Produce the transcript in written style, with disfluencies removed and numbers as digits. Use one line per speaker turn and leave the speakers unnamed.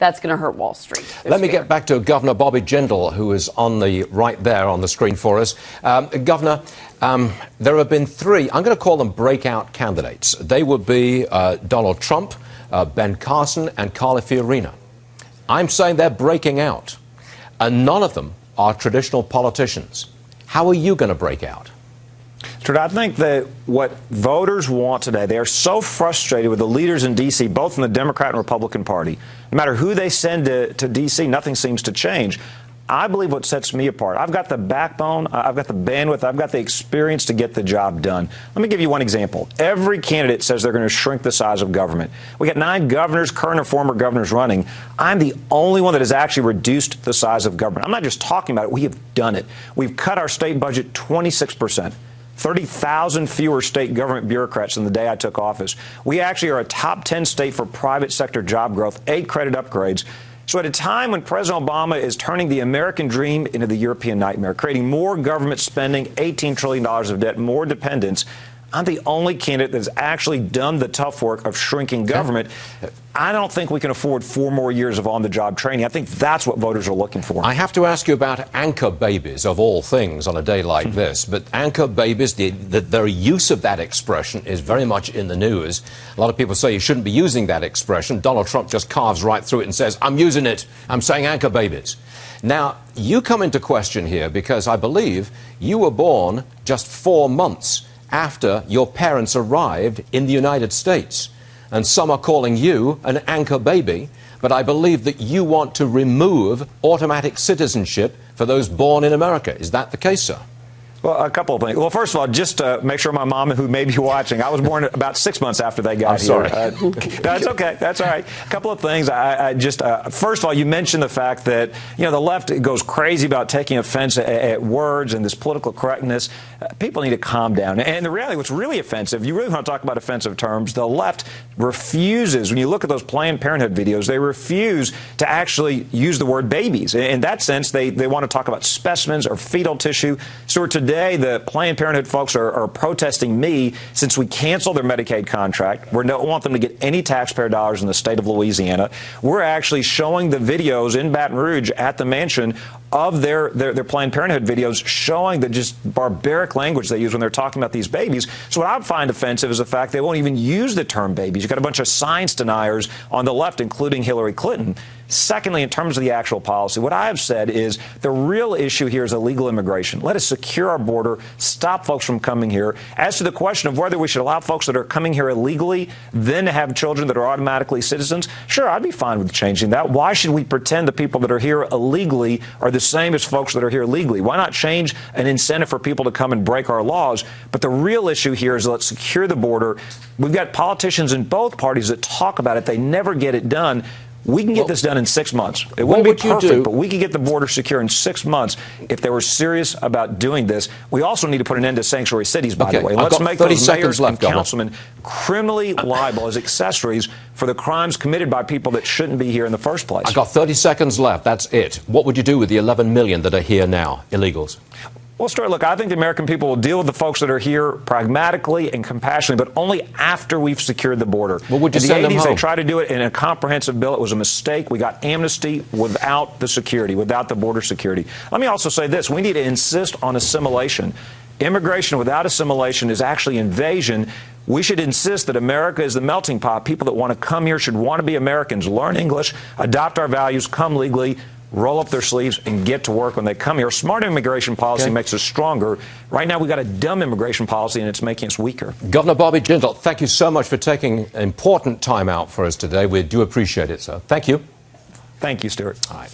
that's going to hurt Wall Street.
Let me get back to Governor Bobby Jindal, who is on the right there on the screen for us. Governor, there have been three, I'm going to call them breakout candidates. They would be Donald Trump, Ben Carson, and Carly Fiorina. I'm saying they're breaking out, and none of them are traditional politicians. How are you going to break out?
Stuart, I think that what voters want today, they are so frustrated with the leaders in D.C., both in the Democrat and Republican Party. No matter who they send to D.C., nothing seems to change. I believe what sets me apart, I've got the backbone, I've got the bandwidth, I've got the experience to get the job done. Let me give you one example. Every candidate says they're going to shrink the size of government. We got 9 governors, current and former governors running. I'm the only one that has actually reduced the size of government. I'm not just talking about it, we have done it. We've cut our state budget 26%. 30,000 fewer state government bureaucrats than the day I took office. We actually are a top 10 state for private sector job growth, 8 credit upgrades. So at a time when President Obama is turning the American dream into the European nightmare, creating more government spending, $18 trillion of debt, more dependence, I'm the only candidate that's actually done the tough work of shrinking government. I don't think we can afford 4 more years of on-the-job training. I think that's what voters are looking for.
I have to ask you about anchor babies, of all things, on a day like this. But anchor babies, the use of that expression is very much in the news. A lot of people say you shouldn't be using that expression. Donald Trump just carves right through it and says, I'm using it. I'm saying anchor babies. Now, you come into question here because I believe you were born just 4 months after your parents arrived in the United States. And some are calling you an anchor baby, but I believe that you want to remove automatic citizenship for those born in America. Is that the case, sir?
Well, a couple of things. Well, first of all, just to make sure my mom, who may be watching, I was born about 6 months after they got here.
I'm sorry.
That's okay. That's all right. A couple of things. First of all, you mentioned the fact that, the left goes crazy about taking offense at words and this political correctness. People need to calm down. And the reality, what's really offensive, you really want to talk about offensive terms, the left refuses, when you look at those Planned Parenthood videos, they refuse to actually use the word babies. In that sense, they want to talk about specimens or fetal tissue. So today, the Planned Parenthood folks are protesting me since we canceled their Medicaid contract. We don't want them to get any taxpayer dollars in the state of Louisiana. We're actually showing the videos in Baton Rouge at the mansion of their Planned Parenthood videos showing the just barbaric language they use when they're talking about these babies. So what I find offensive is the fact they won't even use the term babies. You've got a bunch of science deniers on the left, including Hillary Clinton. Secondly, in terms of the actual policy, what I have said is the real issue here is illegal immigration. Let us secure our border, stop folks from coming here. As to the question of whether we should allow folks that are coming here illegally then to have children that are automatically citizens, sure, I'd be fine with changing that. Why should we pretend the people that are here illegally are the same as folks that are here legally? Why not change an incentive for people to come and break our laws? But the real issue here is let's secure the border. We've got politicians in both parties that talk about it. They never get it done. We can get this done in 6 months. It wouldn't be perfect, but we could get the border secure in 6 months if they were serious about doing this. We also need to put an end to sanctuary cities, by the way. Let's make those mayors and councilmen criminally liable as accessories for the crimes committed by people that shouldn't be here in the first place.
I've got 30 seconds left. That's it. What would you do with the 11 million that are here now, illegals?
Well, Stuart, look, I think the American people will deal with the folks that are here pragmatically and compassionately, but only after we've secured the border.
Well, would you
in the
send
80s,
them home?
They tried to do it in a comprehensive bill. It was a mistake. We got amnesty without the security, without the border security. Let me also say this. We need to insist on assimilation. Immigration without assimilation is actually invasion. We should insist that America is the melting pot. People that want to come here should want to be Americans, learn English, adopt our values, come legally, roll up their sleeves and get to work when they come here. Smart immigration policy makes us stronger. Right now, we've got a dumb immigration policy, and it's making us weaker.
Governor Bobby Jindal, thank you so much for taking important time out for us today. We do appreciate it, sir. Thank you.
Thank you, Stuart.
All right.